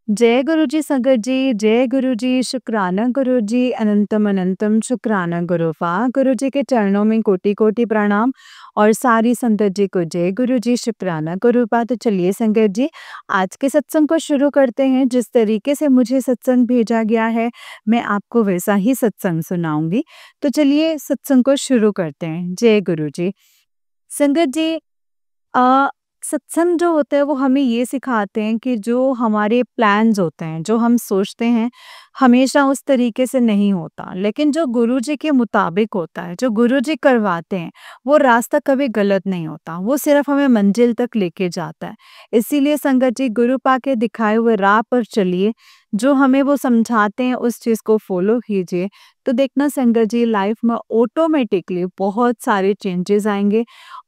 जय गुरु जी संगत जी, जय गुरु जी, शुक्राना गुरु जी, अनंतम अनंतम शुक्राना गुरुफा। गुरु जी के चरणों में कोटि कोटि प्रणाम और सारी संगत जी को जय गुरु जी, शुक्राना गुरुफा। तो चलिए संगत जी, आज के सत्संग को शुरू करते हैं। जिस तरीके से मुझे सत्संग भेजा गया है, मैं आपको वैसा ही सत्संग सुनाऊंगी। तो चलिए सत्संग को शुरू करते हैं। जय गुरु जी। संगत जी, अ, सत्संग जो होता है वो हमें ये सिखाते हैं कि जो हमारे प्लान्स होते हैं, जो हम सोचते हैं, हमेशा उस तरीके से नहीं होता। लेकिन जो गुरुजी के मुताबिक होता है, जो गुरुजी करवाते हैं, वो रास्ता कभी गलत नहीं होता। वो सिर्फ हमें मंजिल तक लेके जाता है। इसीलिए संगत जी, गुरु पाके दिखाए हुए राह पर चलिए। जो हमें वो समझाते हैं उस चीज़ को फॉलो कीजिए। तो देखना संगत जी, लाइफ में ऑटोमेटिकली बहुत सारे चेंजेस आएंगे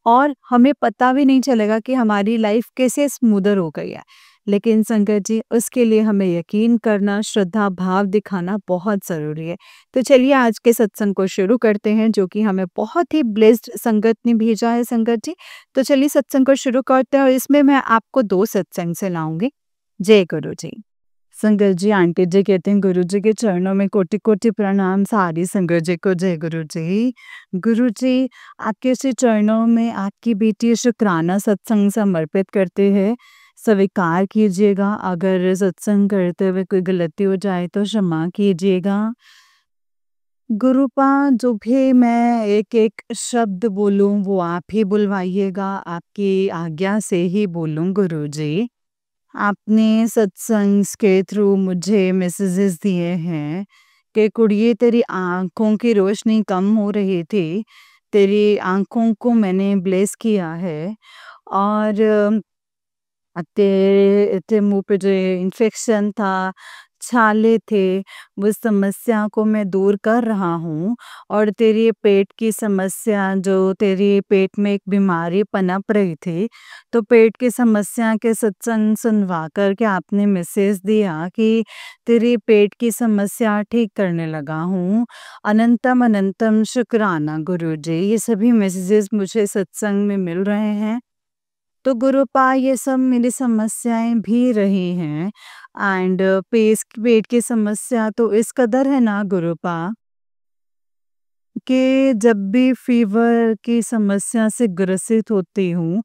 और हमें पता भी नहीं चलेगा कि हमारी लाइफ कैसे स्मूदर हो गई है। लेकिन संगत जी, उसके लिए हमें यकीन करना, श्रद्धा भाव दिखाना बहुत ज़रूरी है। तो चलिए आज के सत्संग को शुरू करते हैं, जो कि हमें बहुत ही ब्लेस्ड संगत ने भेजा है संगत जी। तो चलिए सत्संग को शुरू करते हैं और इसमें मैं आपको 2 सत्संग सुनाऊँगी। जय गुरु जी। संगत जी, आंटी जी कहते हैं गुरु जी के चरणों में कोटि कोटि प्रणाम। सारी संगत जी को जय गुरु जी। गुरु जी, आपके श्री चरणों में आपकी बेटी शुक्राना सत्संग समर्पित करते हैं। स्वीकार कीजिएगा, अगर सत्संग करते हुए कोई गलती हो जाए तो क्षमा कीजिएगा। गुरुपा, जो भी मैं एक एक शब्द बोलूं वो आप ही बुलवाइएगा, आपकी आज्ञा से ही बोलूं गुरु जी। आपने सत्संग के थ्रू मुझे मैसेजेस दिए हैं कि कुड़िए, तेरी आँखों की रोशनी कम हो रही थी, तेरी आँखों को मैंने ब्लेस किया है और तेरे तेरे मुँह पे जो इन्फेक्शन था, छाले थे, वो समस्या को मैं दूर कर रहा हूँ और तेरी ये पेट की समस्या, जो तेरी पेट में एक बीमारी पनप रही थी, तो पेट की समस्या के सत्संग सुनवा कर के आपने मैसेज दिया कि तेरी पेट की समस्या ठीक करने लगा हूँ। अनंतम अनंतम शुक्राना गुरु जी। ये सभी मैसेजेस मुझे सत्संग में मिल रहे हैं। तो गुरुपा, ये सब मेरी समस्याएँ भी रही हैं एंड पेट की समस्या तो इस कदर है ना गुरुपा, कि जब भी फ़ीवर की समस्या से ग्रसित होती हूँ,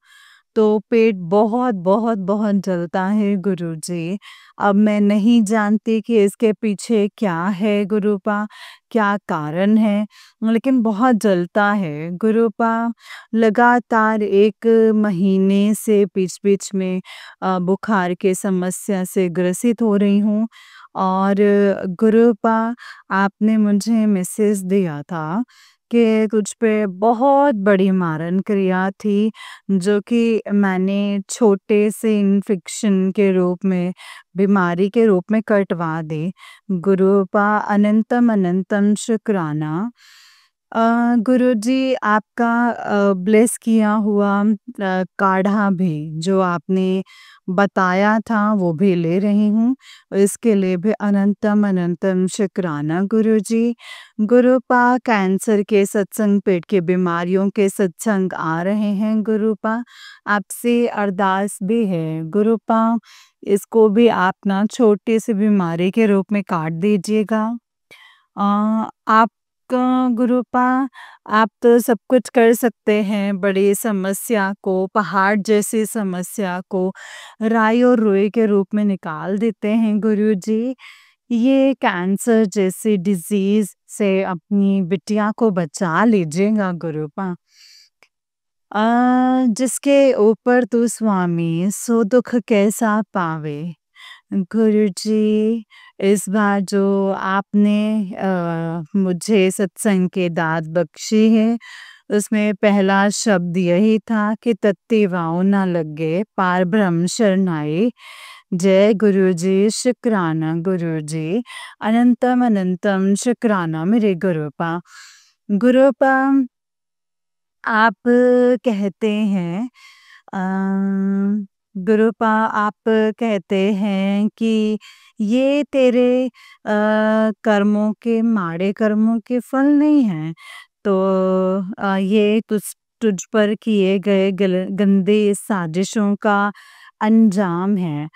तो पेट बहुत, बहुत, बहुत जलता है गुरुजी। अब मैं नहीं जानती कि इसके पीछे क्या है गुरुपा, क्या कारण है, लेकिन बहुत जलता है गुरुपा। लगातार 1 महीने से बीच-बीच में बुखार की समस्या से ग्रसित हो रही हूँ और गुरुपा, आपने मुझे मैसेज दिया था कि तुझ पे बहुत बड़ी मारन क्रिया थी, जो कि मैंने छोटे से इन्फेक्शन के रूप में, बीमारी के रूप में कटवा दी। गुरुपा, अनंतम अनंतम शुक्राना। गुरुजी, आपका ब्लेस किया हुआ काढ़ा भी जो आपने बताया था वो भी ले रही हूँ। इसके लिए भी अनंतम अनंतम शुक्राना गुरुजी। गुरुपा, कैंसर के सत्संग, पेट की बीमारियों के सत्संग आ रहे हैं गुरुपा। आपसे अरदास भी है गुरुपा, इसको भी आप ना छोटी सी बीमारी के रूप में काट दीजिएगा। आपका गुरुपा, आप तो सब कुछ कर सकते हैं। बड़ी समस्या को, पहाड़ जैसी समस्या को राई और रुई के रूप में निकाल देते हैं गुरुजी। ये कैंसर जैसी डिजीज से अपनी बिटिया को बचा लीजिएगा गुरुपा। जिसके ऊपर तू स्वामी, सो दुख कैसा पावे। गुरुजी, इस बार जो आपने मुझे सत्संग की दात बख्शी है, उसमें पहला शब्द यही था कि तत्ती वाऊ ना लगे, पार ब्रह्म शरणाई। जय गुरुजी, शुक्राना गुरुजी। अनंतम अनंतम शुक्राना मेरे गुरुपा। गुरुपा, आप कहते हैं, गुरुपा, आप कहते हैं कि ये तेरे कर्मों के, माड़े कर्मों के फल नहीं हैं, तो ये तुझ पर किए गए गंदे साजिशों का अंजाम है।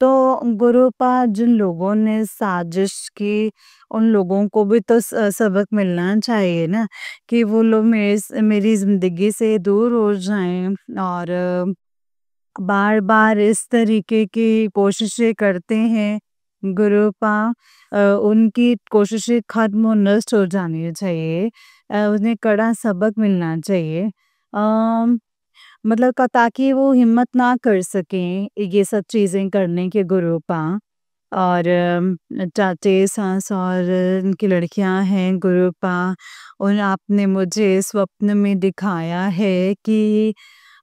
तो गुरुपा जिन लोगों ने साजिश की, उन लोगों को भी तो सबक मिलना चाहिए ना, कि वो लोग मेरी ज़िंदगी से दूर हो जाएँ और बार-बार इस तरीके की कोशिशें करते हैं गुरुपा, उनकी कोशिशें ख़त्म और नष्ट हो जानी चाहिए। उन्हें कड़ा सबक मिलना चाहिए। मतलब ताकि वो हिम्मत ना कर सकें ये सब चीज़ें करने के गुरुपा। और चाचे, सास और उनकी लड़कियां हैं गुरुपा, और आपने मुझे स्वप्न में दिखाया है कि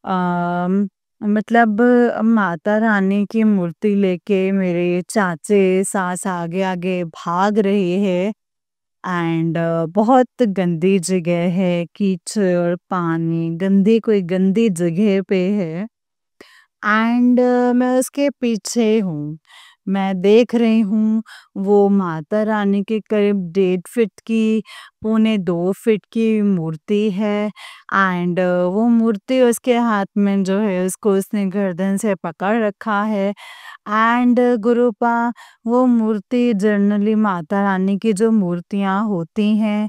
अम, मतलब माता रानी की मूर्ति लेके मेरे चाचे सास आगे आगे भाग रहे हैं। एंड बहुत गंदी जगह है, कीचड़ पानी, गंदी कोई गंदी जगह पे है। एंड मैं उसके पीछे हूँ। मैं देख रही हूँ वो माता रानी के करीब 1.5 फीट की, पौने 2 फीट की मूर्ति है। एंड वो मूर्ति उसके हाथ में जो है उसको उसने गर्दन से पकड़ रखा है। एंड गुरुपा, वो मूर्ति जनरली माता रानी की जो मूर्तियाँ होती हैं,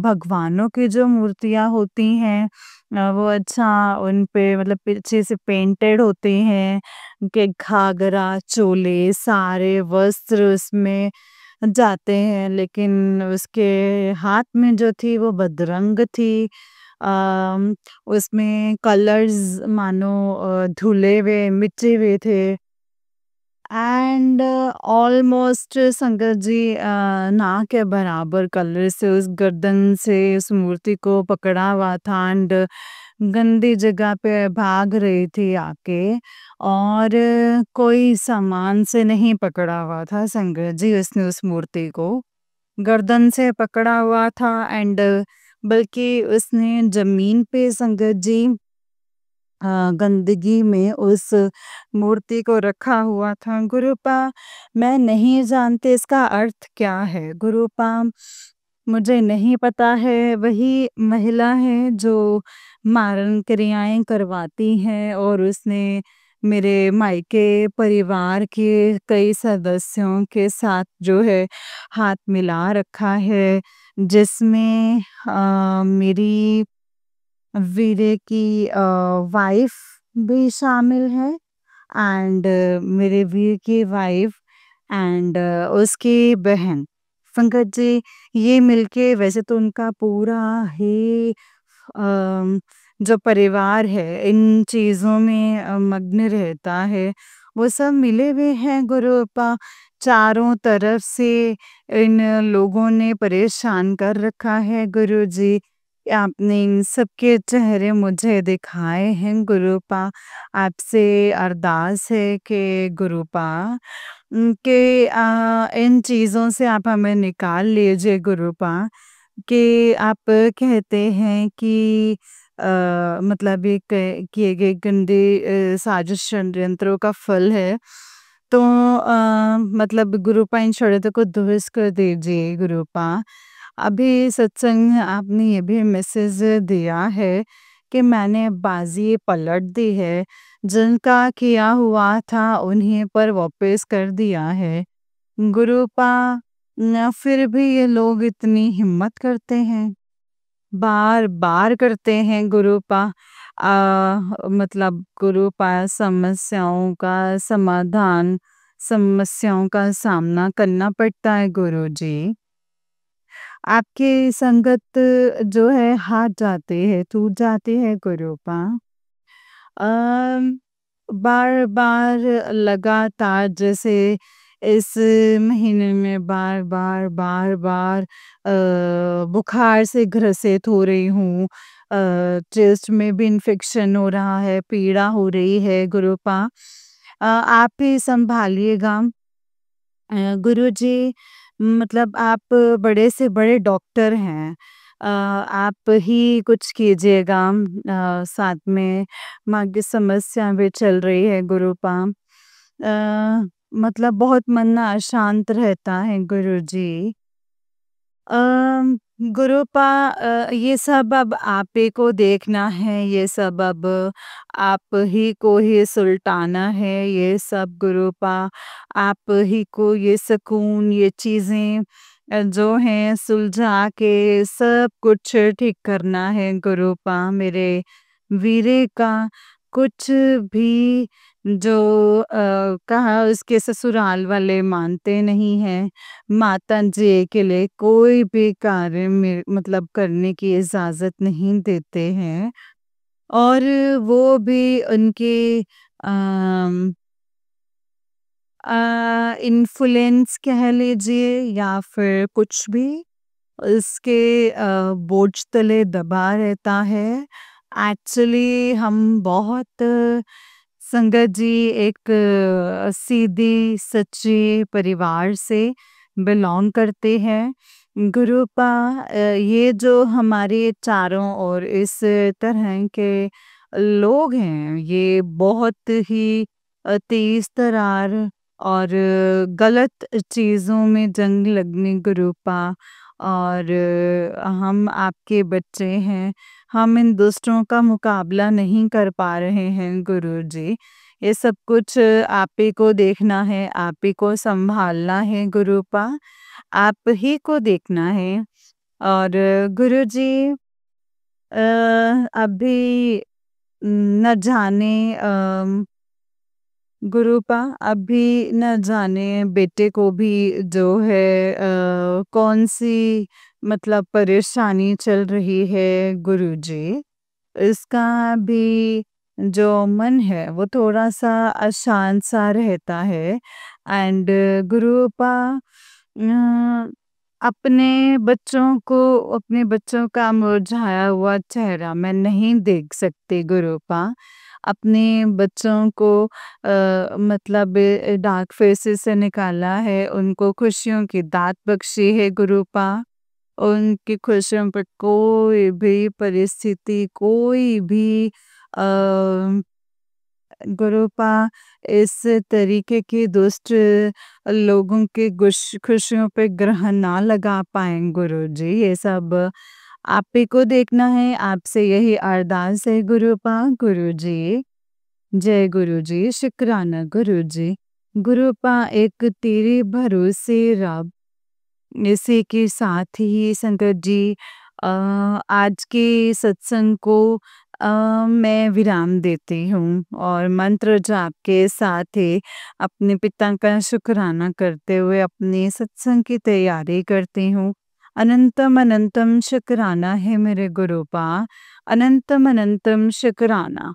भगवानों की जो मूर्तियाँ होती हैं, वो अच्छा उन पे मतलब पीछे से पेंटेड होते हैं, उनके घाघरा, चोले, सारे वस्त्र उसमें जाते हैं, लेकिन उसके हाथ में जो थी वो बदरंग थी। उसमें कलर्स मानो धुले हुए, मिटे हुए थे। एंड ऑलमोस्ट शंकर जी ना के बराबर कलर से उस गर्दन से उस मूर्ति को पकड़ा हुआ था। एंड गंदी जगह पे भाग रही थी आके, और कोई सामान से नहीं पकड़ा हुआ था शंकर जी, उसने उस मूर्ति को गर्दन से पकड़ा हुआ था। एंड बल्कि उसने जमीन पे शंकर जी गंदगी में उस मूर्ति को रखा हुआ था गुरुपा। मैं नहीं जानती इसका अर्थ क्या है गुरुपा, मुझे नहीं पता है। वही महिला है जो मारण क्रियाएं करवाती हैं, और उसने मेरे मायके परिवार के कई सदस्यों के साथ जो है हाथ मिला रखा है, जिसमें मेरी वीरे की वाइफ भी शामिल है। एंड मेरे वीर की वाइफ एंड उसकी बहन पंकज जी, ये मिलके वैसे तो उनका पूरा ही अम, जो परिवार है इन चीज़ों में मग्न रहता है। वो सब मिले हुए हैं गुरुपा, चारों तरफ से इन लोगों ने परेशान कर रखा है गुरुजी। आपने इन सबके चेहरे मुझे दिखाए हैं गुरुपा। आपसे अरदास है कि गुरुपा कि इन चीज़ों से आप हमें निकाल लीजिए गुरुपा। कि आप कहते हैं कि मतलब ये किए गए गंदे साजिश षड्यंत्रों का फल है। तो मतलब गुरुपा इन षड्यंत्रों को ध्वस्त कर दीजिए गुरुपा। अभी सत्संग में आपने ये भी मैसेज दिया है कि मैंने बाजी पलट दी है, जिनका किया हुआ था उन्हीं पर वापस कर दिया है गुरुपा। न फिर भी ये लोग इतनी हिम्मत करते हैं, बार बार करते हैं गुरुपा। मतलब गुरुपा समस्याओं का समाधान, समस्याओं का सामना करना पड़ता है गुरुजी। आपकी संगत जो है हाथ जाते हैं, टूट जाती है गुरुपा। अम, बार-बार लगातार जैसे इस महीने में बार-बार, बार-बार बुखार से ग्रसित हो रही हूँ। चेस्ट में भी इन्फेक्शन हो रहा है, पीड़ा हो रही है गुरुपा। आप ही सँभालिएगा। गुरुजी, मतलब आप बड़े से बड़े डॉक्टर हैं। आप ही कुछ कीजिएगा। साथ में माँ की समस्या भी चल रही है गुरुपा। मतलब बहुत मन ना अशांत रहता है गुरुजी। गुरुपा ये सब अब आप ही को देखना है, ये सब अब आप ही को ही सुलटाना है, ये सब गुरुपा आप ही को ये सुकून, ये चीज़ें जो हैं सुलझा के सब कुछ ठीक करना है गुरुपा मेरे वीरे का। कुछ भी जो कहा उसके ससुराल वाले मानते नहीं हैं। माता जी के लिए कोई भी कार्य में मतलब करने की इजाज़त नहीं देते हैं और वो भी उनके अम इन्फ्लुएंस कह लीजिए या फिर कुछ भी उसके बोझ तले दबा रहता है। एक्चुअली हम बहुत संगत जी एक सीधी सच्ची परिवार से बिलॉन्ग करते हैं। गुरुपा ये जो हमारे चारों ओर इस तरह के लोग हैं, ये बहुत ही तेज़ तरार और गलत चीज़ों में जंग लगने गुरुपा और हम आपके बच्चे हैं, हम इन दुष्टों का मुकाबला नहीं कर पा रहे हैं गुरुजी। ये सब कुछ आप ही को देखना है, आप ही को सँभालना है गुरुपा, आप ही को देखना है। और गुरुजी अभी न जाने गुरुपा अभी न जाने बेटे को भी जो है कौन-सी मतलब परेशानी चल रही है गुरुजी। इसका भी जो मन है वो थोड़ा-सा अशांत सा रहता है एंड गुरुपा अपने बच्चों का मुरझाया हुआ चेहरा मैं नहीं देख सकती गुरुपा। अपने बच्चों को मतलब डार्क फेसेस से निकाला है, उनको खुशियों की दात बख्शी है गुरुपा। उनकी खुशियों पर कोई भी परिस्थिति, कोई भी गुरुपा इस तरीके की दुष्ट लोगों की खुशियों पे ग्रहण ना लगा पाएँ गुरुजी। ये सब आप ही को देखना है, आपसे यही अरदास है गुरुपा। गुरुजी, जय गुरुजी, शुक्राना गुरुजी। गुरुपा एक तेरे भरोसे रब इसी के साथ ही संगत जी आज के सत्संग को मैं विराम देती हूँ और मंत्र जाप के साथ ही अपने पिता का शुक्राना करते हुए अपने सत्संग की तैयारी करती हूँ। अनंतम अनंतम शुक्राना है मेरे गुरुपा, अनंतम अनंतम शुक्राना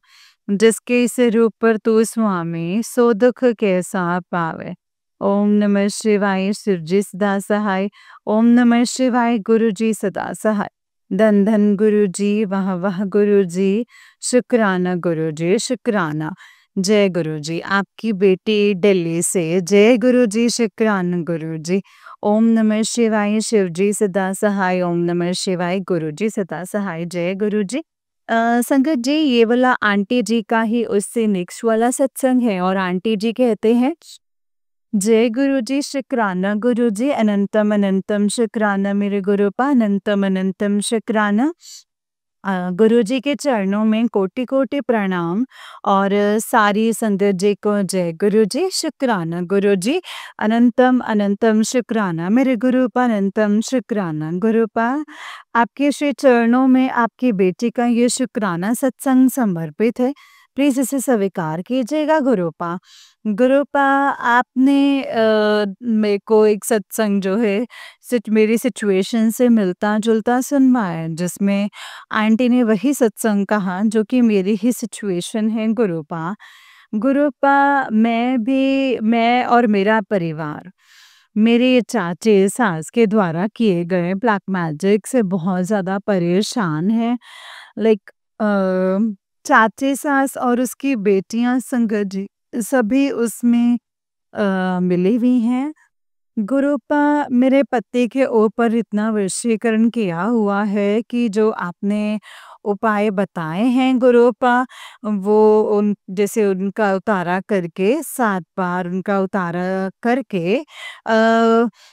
जिसके इस रूप पर तू स्वामी सो दुख कैसा पावे। ओम नमः शिवाय शिवजी सदा सहाय। ओम नमः शिवाय गुरुजी सदा सहाय। धन धन गुरुजी, वाह वाह गुरुजी, शुक्राना गुरुजी, शुक्राना। जय गुरुजी, आपकी बेटी दिल्ली से जय गुरुजी, शुक्राना गुरुजी। ओम नमः शिवाय शिवजी सदा सहाय। ओम नमः शिवाय गुरुजी सदा सहाय। जय गुरुजी। संगत जी ये वाला आंटी जी का ही उससे नेक्स्ट वाला सत्संग है और आंटी जी कहते हैं जय गुरुजी, शुक्राना गुरुजी, अनंतम अनंतम शुक्राना मेरे गुरुपा, अनंतम अनंतम शुक्राना। गुरुजी के चरणों में कोटि-कोटि प्रणाम और सारी संगत जी को जय गुरुजी, शुक्राना गुरुजी, अनंतम अनंतम शुक्राना मेरे गुरुपा, अनंतम शुक्राना गुरुपा। आपके श्री चरणों में आपकी बेटी का ये शुक्राना सत्संग समर्पित है। प्लीज़ इसे स्वीकार कीजिएगा गुरुपा। गुरुपा आपने मेरे को एक सत्संग जो है मेरी सिचुएशन से मिलता-जुलता सुनवाया जिसमें आंटी ने वही सत्संग कहा जो कि मेरी ही सिचुएशन है गुरुपा। गुरुपा मैं और मेरा परिवार मेरे चाचे सास के द्वारा किए गए ब्लैक मैजिक से बहुत ज़्यादा परेशान है। लाइक चाचे सास और उसकी बेटियां संगत जी सभी उसमें मिली हुई हैं। गुरुपा मेरे पति के ऊपर इतना वशीकरण किया हुआ है कि जो आपने उपाय बताए हैं गुरुपा, वो उन जैसे उनका उतारा करके 7 बार उनका उतारा करके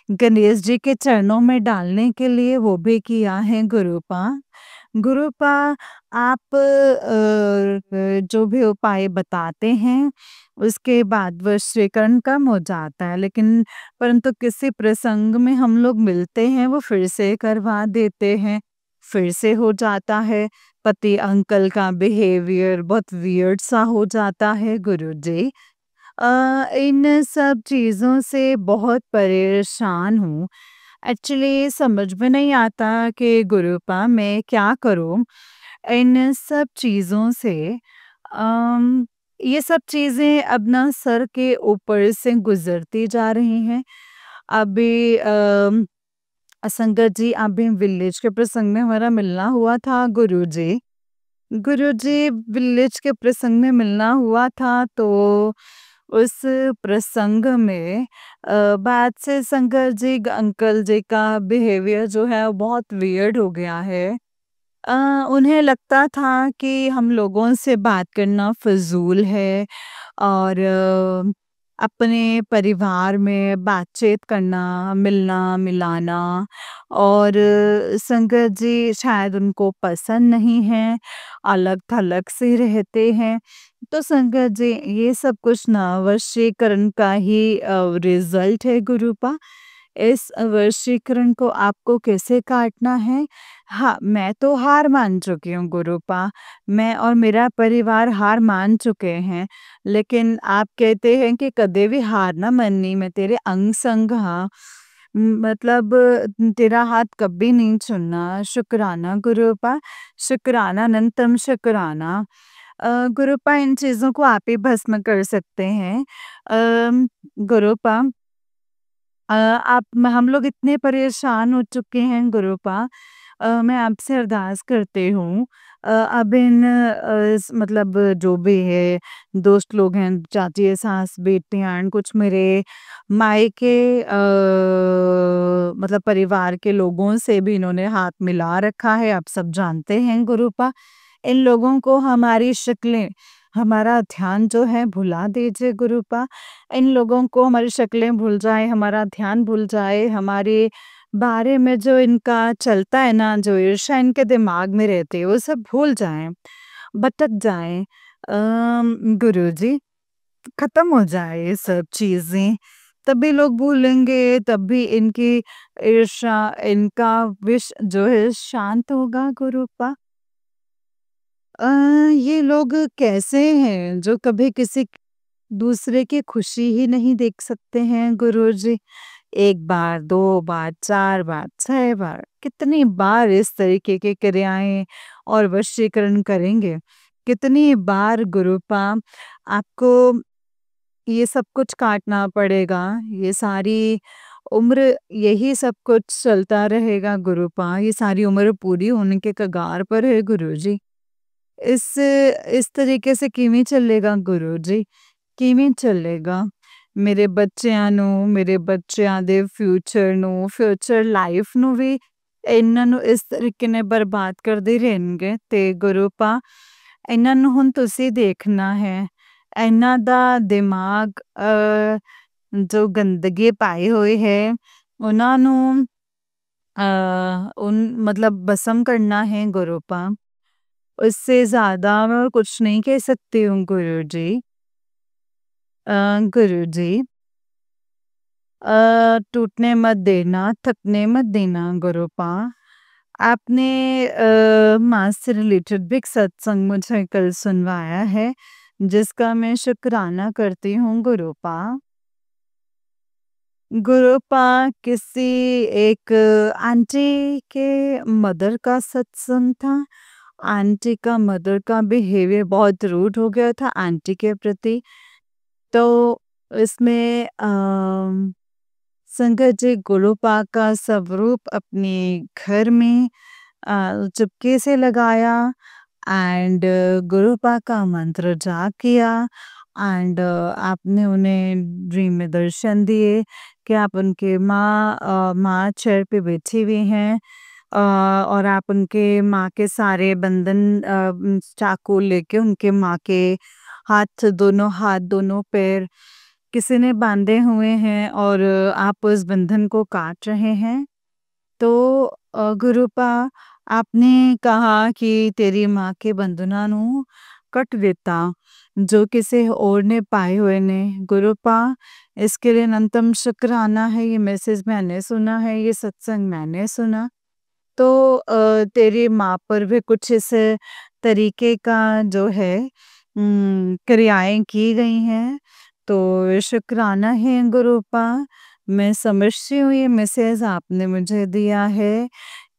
गणेश जी के चरणों में डालने के लिए वो भी किया है गुरुपा। गुरुपा, आप जो भी उपाय बताते हैं, उसके बाद वशीकरण कम हो जाता है, लेकिन परंतु किसी प्रसंग में हम लोग मिलते हैं, वो फिर से करवा देते हैं, फिर से हो जाता है। पति अंकल का बिहेवियर बहुत वियर्ड सा हो जाता है गुरुजी। इन सब चीज़ों से बहुत परेशान हूँ। एक्चुअली समझ में नहीं आता कि गुरुपा मैं क्या करूँ? इन सब चीज़ों से अम, ये सब चीज़ें अब ना सर के ऊपर से गुज़रती जा रही हैं। अभी संगत जी, अभी विलेज के प्रसंग में हमारा मिलना हुआ था गुरुजी। गुरुजी, विलेज के प्रसंग में मिलना हुआ था, तो उस प्रसंग में बाद से शंकर जी अंकल जी का बिहेवियर जो है वो बहुत वियर्ड हो गया है। अ, उन्हें लगता था कि हम लोगों से बात करना फ़िज़ूल है और अपने परिवार में बातचीत करना, मिलना-मिलाना और शंकर जी शायद उनको पसंद नहीं है, अलग-थलग से रहते हैं। तो शंकर जी, ये सब कुछ ना वशीकरण का ही रिज़ल्ट है गुरुपा। इस वशीकरण को आपको कैसे काटना है? हाँ, मैं तो हार मान चुकी हूँ गुरुपा, मैं और मेरा परिवार हार मान चुके हैं, लेकिन आप कहते हैं कि कदे भी हार ना मन्नी, मैं तेरे अंग-संग हाँ। मतलब तेरा हाथ कभी नहीं छूना, शुक्राना गुरुपा, शुक्राना अनंतम शुक्राना। गुरुपा, इन चीज़ों को आप ही भस्म कर सकते हैं। गुरुपा, आप हम लोग इतने परेशान हो चुके हैं गुरुपा, मैं आपसे अरदास करती हूँ, अब इन मतलब जो भी है दोस्त लोग हैं, चाची सास बेटियां, कुछ मेरे मायके मतलब परिवार के लोगों से भी इन्होंने हाथ मिला रखा है, आप सब जानते हैं गुरुपा। इन लोगों को हमारी शक्लें, हमारा ध्यान जो है भुला दीजिए गुरुपा। इन लोगों को हमारी शक्लें भूल जाए, हमारा ध्यान भूल जाए, हमारे बारे में जो इनका चलता है ना, जो ईर्ष्या इनके दिमाग में रहती है, वो सब भूल जाएँ, भटक जाएँ। गुरुजी, खत्म हो जाए ये सब चीज़ें, तभी लोग भूलेंगे, तभी इनकी ईर्ष्या, इनका विष जो है शांत होगा गुरुपा। अ, ये लोग कैसे हैं जो कभी किसी दूसरे की खुशी ही नहीं देख सकते हैं गुरुजी? 1 बार, 2 बार, 4 बार, 6 बार, कितनी बार इस तरीके की क्रियाएँ और वशीकरण करेंगे? कितनी बार गुरुपा आपको ये सब कुछ काटना पड़ेगा? ये सारी उम्र यही सब कुछ चलता रहेगा गुरुपा, ये सारी उम्र पूरी होने के कगार पर है गुरुजी। इस तरीके से किवें चलेगा गुरुजी? किवें चलेगा? ਮੇਰੇ ਬੱਚਿਆਂ ਨੂੰ, ਮੇਰੇ ਬੱਚਿਆਂ ਦੇ ਫਿਊਚਰ ਲਾਈਫ ਨੂੰ ਵੀ ਇਹਨਾਂ ਨੂੰ ਇਸ ਤਰੀਕੇ ਨਾਲ ਬਰਬਾਦ ਕਰਦੇ ਰਹਿਣਗੇ, ਤੇ ਗੁਰੂਪਾ, ਇਹਨਾਂ ਨੂੰ ਹੁਣ ਤੁਸੀਂ ਦੇਖਣਾ ਹੈ। ਇਹਨਾਂ ਦਾ ਦਿਮਾਗ ਜੋ ਗੰਦਗੀ ਪਾਏ ਹੋਏ ਹੈ, ਉਹਨਾਂ ਨੂੰ उन मतलब भस्म करना है गुरुपा। उससे ज़्यादा मैं कुछ नहीं कह सकती हूँ गुरुजी। गुरुजी, टूटने मत देना, थकने मत देना गुरुपा। आपने माँ से रिलेटेड भी एक सत्संग मुझे कल सुनवाया है, जिसका मैं शुक्राना करती हूँ गुरुपा। गुरुपा, किसी एक आंटी के मदर का सत्संग था। आंटी का मदर का बिहेवियर बहुत रूड हो गया था आंटी के प्रति। तो इसमें संगत जी गुरुपा का स्वरूप अपने घर में चुपके से लगाया एंड गुरुपा का मंत्र जाप किया एंड आपने उन्हें ड्रीम में दर्शन दिए कि आप उनके माँ चेयर पे बैठी हुई हैं और आप उनके माँ के सारे बंधन चाकू लेके उनके माँ के दोनों हाथ दोनों पैर किसी ने बांधे हुए हैं और आप उस बंधन को काट रहे हैं। तो गुरुपा आपने कहा कि तेरी माँ के बंधना ਨੂੰ कट देता जो किसी और ने पाए हुए ने। गुरुपा इसके लिए अनंतम शुक्राना है। ये मैसेज मैंने सुना है, ये सत्संग मैंने सुना। तो तेरी माँ पर भी कुछ इस तरीके का जो है क्रियाएं की गई हैं। तो शुक्राना है गुरुपा। मैं समझती हूँ ये मैसेज आपने मुझे दिया है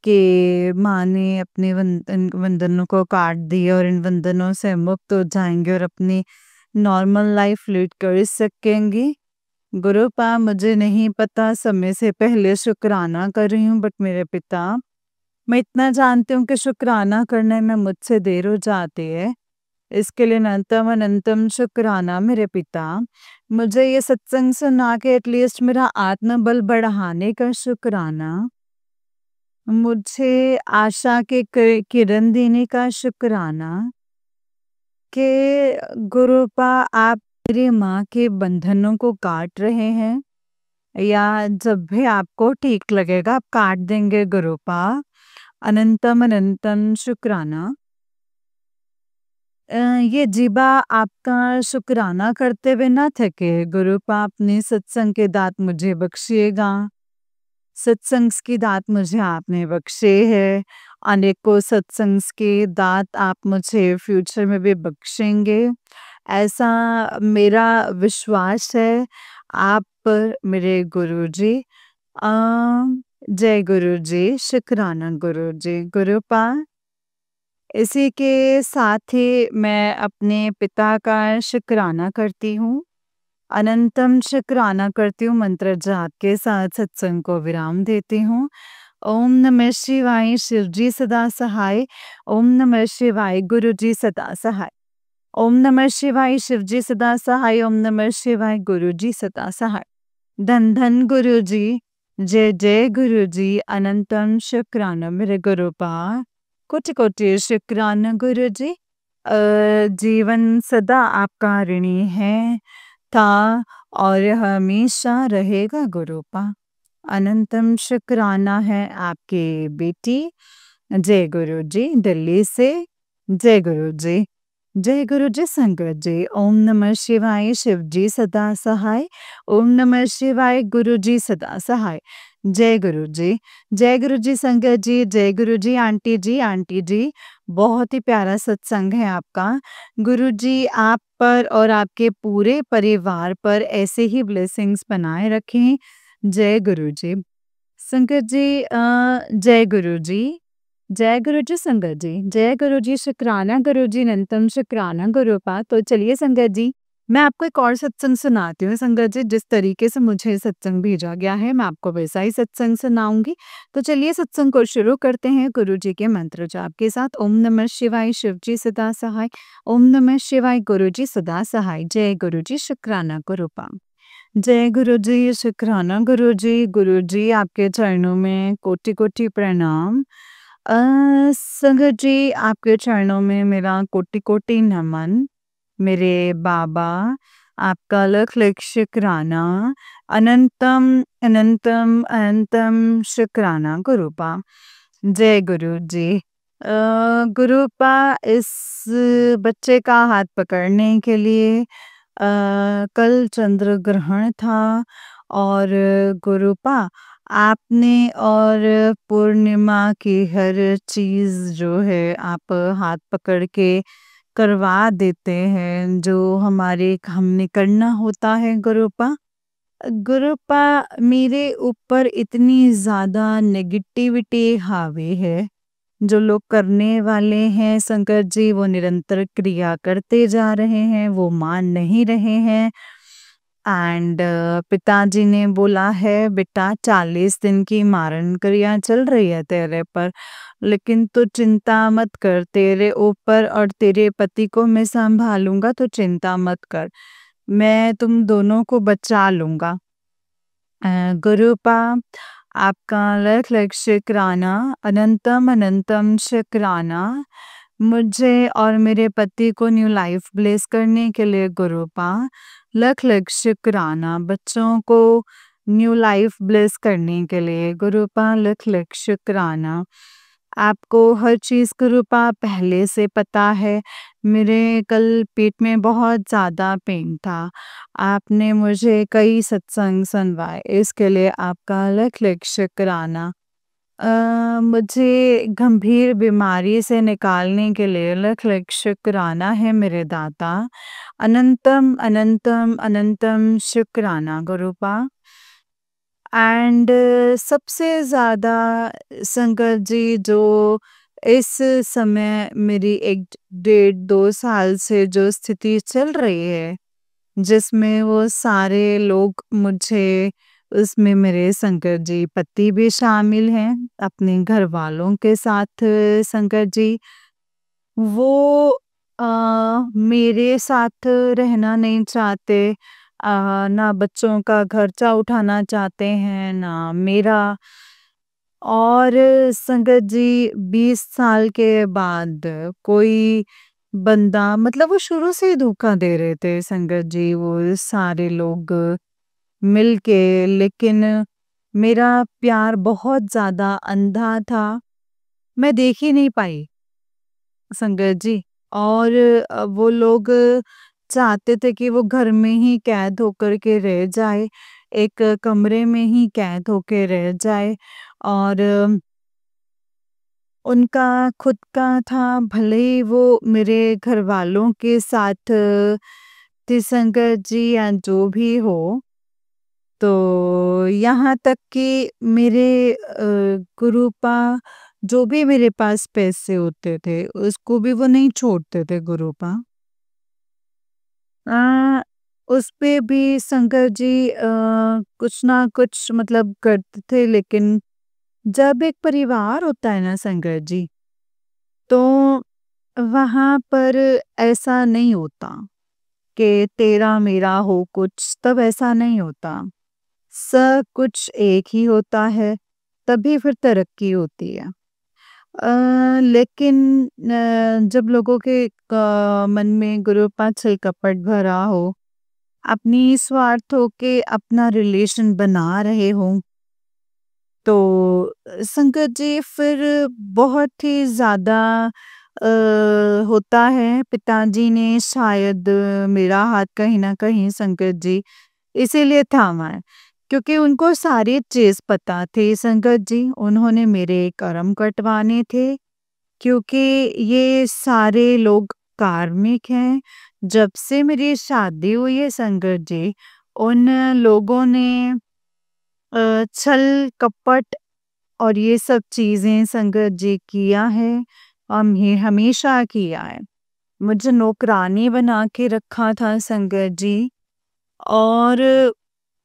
कि माँ ने अपने बंधनों को काट दिया और इन बंधनों से मुक्त हो जाएंगे और अपनी नॉर्मल लाइफ लीड कर सकेंगी। गुरुपा मुझे नहीं पता, समय से पहले शुक्राना कर रही हूँ, बट मेरे पिता, मैं इतना जानती हूँ कि शुक्राना करने में मुझसे देर हो जाती है। इसके लिए अनंतम अनंतम शुक्राना मेरे पिता। मुझे ये सत्संग सुना के एटलीस्ट मेरा आत्मबल बढ़ाने का शुक्राना। मुझे आशा के किरण देने का शुक्राना कि गुरुपा आप मेरी माँ के बंधनों को काट रहे हैं, या जब भी आपको ठीक लगेगा आप काट देंगे गुरुपा। अनंतम अनंतम शुक्राना। ये जीबा आपका शुक्राना करते हुए ना थके। गुरुपा अपने सत्संग के दात मुझे बख्शिएगा। सत्संग की दात मुझे आपने बख्शे है। अनेकों सत्संग के दात आप मुझे फ्यूचर में भी बख्शेंगे, ऐसा मेरा विश्वास है आप पर मेरे गुरुजी। जय गुरुजी, शुक्राना गुरुजी। गुरुपा इसी के साथ ही मैं अपने पिता का शुक्राना करती हूँ। अनंतम शुक्राना करती हूँ। मंत्र जाप के साथ सत्संग को विराम देती हूँ। ओम नमः शिवाय, शिवजी सदा सहाय। ओम नमः शिवाय, गुरुजी सदा सहाय। ओम नमः शिवाय, शिवजी सदा सहाय। ओम नमः शिवाय, गुरुजी सदा सहाय। धन धन गुरुजी, जय जय गुरुजी। अनंतम शुक्राना मेरे गुरुपा। कोटि कोटि शुक्राना गुरुजी। जीवन सदा आपका ऋणी है, था और हमेशा रहेगा गुरुपा। अनंतम शुक्राना है आपके बेटी। जय गुरुजी दिल्ली से। जय गुरुजी। जय गुरुजी संगत जी। ओम नमः शिवाय, शिवजी सदा सहाय। ओम नमः शिवाय, गुरुजी सदा सहाय। जय गुरुजी। जय गुरुजी संगत जी। जय गुरुजी आंटी जी। आंटी जी बहुत ही प्यारा सत्संग है आपका। गुरुजी आप पर और आपके पूरे परिवार पर ऐसे ही ब्लेसिंग्स बनाए रखें। जय गुरुजी। संगत जी जय गुरुजी। जय गुरुजी संगत जी। जय गुरुजी, शुक्राना गुरुजी, अनंतम शुक्राना गुरुपा। तो चलिए संगत जी, मैं आपको एक और सत्संग सुनाती हूँ। संगत जी जिस तरीके से मुझे सत्संग भेजा गया है मैं आपको वैसा ही सत्संग सुनाऊंगी। तो चलिए सत्संग को शुरू करते हैं गुरुजी के मंत्र जाप के साथ। ओम नमः शिवाय, शिवजी सदा सहाय। ओम नमः शिवाय, गुरुजी सदा सहाय। जय गुरुजी, शुक्राना गुरुपा। जय गुरुजी, शुक्राना गुरुजी। गुरुजी आपके चरणों में कोटि कोटि प्रणाम। संगत जी आपके चरणों में मेरा कोटि कोटि नमन। मेरे बाबा आपका लख लख शुक्राना। अनंतम अनंतम अनंतम शुक्राना गुरुपा। जय गुरु जी। गुरुपा इस बच्चे का हाथ पकड़ने के लिए कल चंद्र ग्रहण था और गुरुपा आपने और पूर्णिमा की हर चीज जो है आप हाथ पकड़ के करवा देते हैं जो हमारे हमने करना होता है गुरुपा। गुरुपा मेरे ऊपर इतनी ज़्यादा नेगेटिविटी हावी है, जो लोग करने वाले हैं संकट जी वो निरंतर क्रिया करते जा रहे हैं, वो मान नहीं रहे हैं। एंड पिताजी ने बोला है बेटा 40 दिन की मारण क्रिया चल रही है तेरे पर, लेकिन तू चिंता मत कर, तेरे ऊपर और तेरे पति को मैं संभालूंगा, तो चिंता मत कर, मैं तुम दोनों को बचा लूंगा। गुरुपा आपका लख लख शुक्राना, अनंतम अनंतम शुक्राना। मुझे और मेरे पति को न्यू लाइफ ब्लेस करने के लिए गुरुपा लख लख शुक्राना। बच्चों को न्यू लाइफ ब्लेस करने के लिए गुरुपा लख लख शुक्राना। आपको हर चीज़ गुरुपा पहले से पता है। मेरे कल पेट में बहुत ज़्यादा पेन था। आपने मुझे कई सत्संग सुनवाए, इसके लिए आपका लख लख शुक्राना। मुझे गंभीर बीमारी से निकालने के लिए लख लख शुक्राना है मेरे दाता। अनंतम अनंतम अनंतम शुक्राना गुरुपा। एंड सबसे ज़्यादा संकट जी जो इस समय मेरी 1 डेढ़ 2 साल से जो स्थिति चल रही है, जिसमें वो सारे लोग मुझे उसमें मेरे शंकर जी पति भी शामिल हैं, अपने घर वालों के साथ शंकर जी, वो मेरे साथ रहना नहीं चाहते, ना बच्चों का खर्चा उठाना चाहते हैं, ना मेरा। और संगत जी 20 साल के बाद कोई बंदा, मतलब वो शुरू से ही धोखा दे रहे थे संगत जी, वो सारे लोग मिलके, लेकिन मेरा प्यार बहुत ज़्यादा अंधा था, मैं देख ही नहीं पाई संगत जी। और वो लोग चाहते थे कि वो घर में ही कैद होकर के रह जाए, एक कमरे में ही कैद होके रह जाए। और उनका खुद का था, भले ही वो मेरे घर वालों के साथ तीर्थंकर जी या जो भी हो। तो यहाँ तक कि मेरे गुरुपा जो भी मेरे पास पैसे होते थे, उसको भी वो नहीं छोड़ते थे गुरुपा। उस पे भी शंकर जी कुछ ना कुछ मतलब करते थे, लेकिन जब एक परिवार होता है ना शंकर जी, तो वहाँ पर ऐसा नहीं होता कि तेरा मेरा हो कुछ, तब ऐसा नहीं होता। सब कुछ एक ही होता है, तभी फिर तरक्की होती है। लेकिन जब लोगों के मन में गुरुपा छल कपट भरा हो, अपनी स्वार्थों के अपना रिलेशन बना रहे हों, तो संगत जी फिर बहुत ही ज़्यादा होता है। पिताजी ने शायद मेरा हाथ कहीं न कहीं संगत जी इसीलिए थामा है, क्योंकि उनको सारी चीज़ पता थी संगत जी, उन्होंने मेरे कर्म कटवाने थे, क्योंकि ये सारे लोग कार्मिक हैं। जब से मेरी शादी हुई है संगत जी, उन लोगों ने छल कपट और ये सब चीज़ें संगत जी किया है, हमेशा किया है। मुझे नौकरानी बना के रखा था संगत जी, और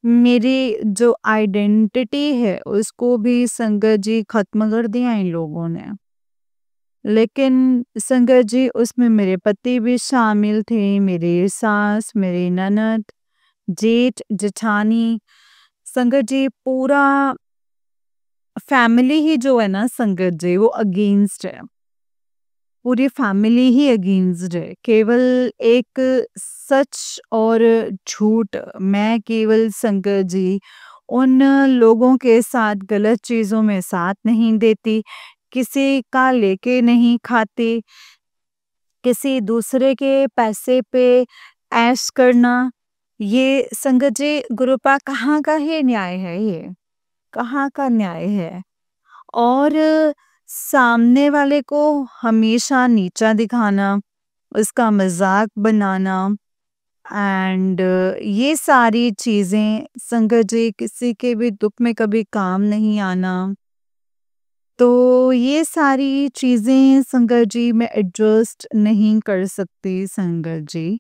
मेरी जो आइडेंटिटी है उसको भी संगत जी खत्म कर दिया इन लोगों ने। लेकिन संगत जी उसमें मेरे पति भी शामिल थे, मेरी सास, मेरी ननद, जेठ, जेठानी, संगत जी पूरा फैमिली ही जो है ना संगत जी, वो अगेंस्ट है। पूरी फैमिली ही अगेंस्ट है। केवल एक सच और झूठ, मैं केवल संगत जी उन लोगों के साथ गलत चीज़ों में साथ नहीं देती, किसी का लेके नहीं खाती, किसी दूसरे के पैसे पे ऐश करना, ये संगत जी गुरुपा कहाँ का ही न्याय है ये? कहाँ का न्याय है? और सामने वाले को हमेशा नीचा दिखाना, उसका मज़ाक बनाना, एंड ये सारी चीज़ें संगत जी किसी के भी दुःख में कभी काम नहीं आना। तो ये सारी चीज़ें संगत जी मैं एडजस्ट नहीं कर सकती संगत जी।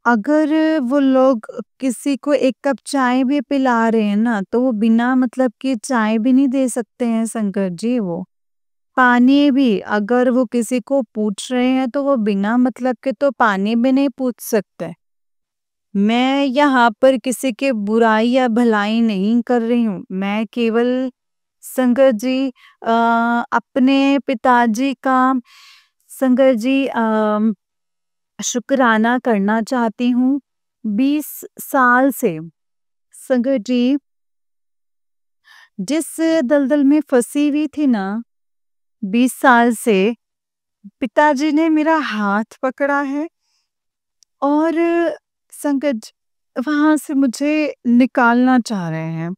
अगर वो लोग किसी को 1 कप चाय भी पिला रहे हैं ना, तो वो बिना मतलब कि चाय भी नहीं दे सकते हैं संगत जी वो। पानी भी अगर वो किसी को पूछ रहे हैं, तो वो बिना मतलब के तो पानी भी नहीं पूछ सकते। मैं यहाँ पर किसी के बुराई या भलाई नहीं कर रही हूँ। मैं केवल संगत जी अपने पिताजी का संगत जी शुक्राना करना चाहती हूँ। 20 साल से संगत जी जिस दलदल में फंसी हुई थी ना, 20 साल से पिताजी ने मेरा हाथ पकड़ा है और संगत वहां से मुझे निकालना चाह रहे हैं।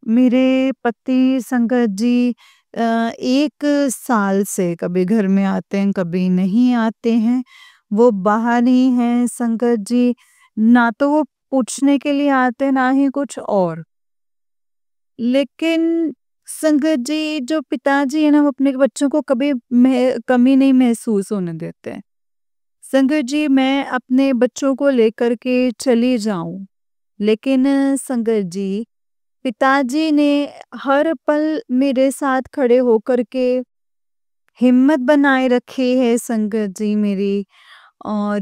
मेरे पति संगत जी 1 साल से कभी घर में आते हैं, कभी नहीं आते हैं। वो बाहर ही हैं संगत जी, ना तो वो पूछने के लिए आते हैं, ना ही कुछ और। लेकिन संगत जी जो पिताजी है ना, वो अपने बच्चों को कभी कमी नहीं महसूस होने देते हैं। संगत जी मैं अपने बच्चों को लेकर के चली जाऊं, लेकिन संगत जी पिताजी ने हर पल मेरे साथ खड़े होकर के हिम्मत बनाए रखी है संगत जी मेरी। और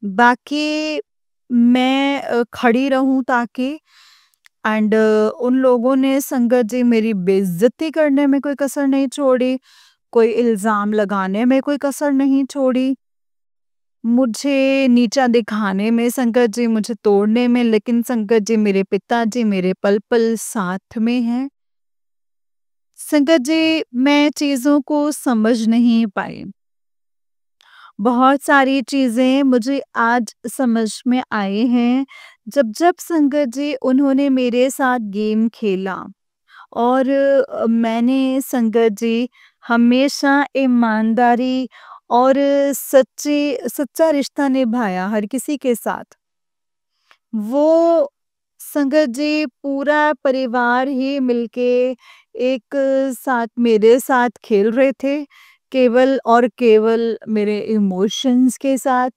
बाकी मैं खड़ी रहूं ताकि एंड उन लोगों ने संगत जी मेरी बेइज्जती करने में कोई कसर नहीं छोड़ी, कोई इल्जाम लगाने में कोई कसर नहीं छोड़ी, मुझे नीचा दिखाने में संगत जी, मुझे तोड़ने में। लेकिन संगत जी मेरे पिताजी मेरे पल पल साथ में हैं। संगत जी मैं चीजों को समझ नहीं पाई। बहुत सारी चीजें मुझे आज समझ में आई हैं, जब जब संगत जी उन्होंने मेरे साथ गेम खेला। और मैंने संगत जी हमेशा ईमानदारी और सच्चा रिश्ता निभाया हर किसी के साथ। वो संगत जी पूरा परिवार ही मिलके एक साथ मेरे साथ खेल रहे थे, केवल और केवल मेरे इमोशंस के साथ,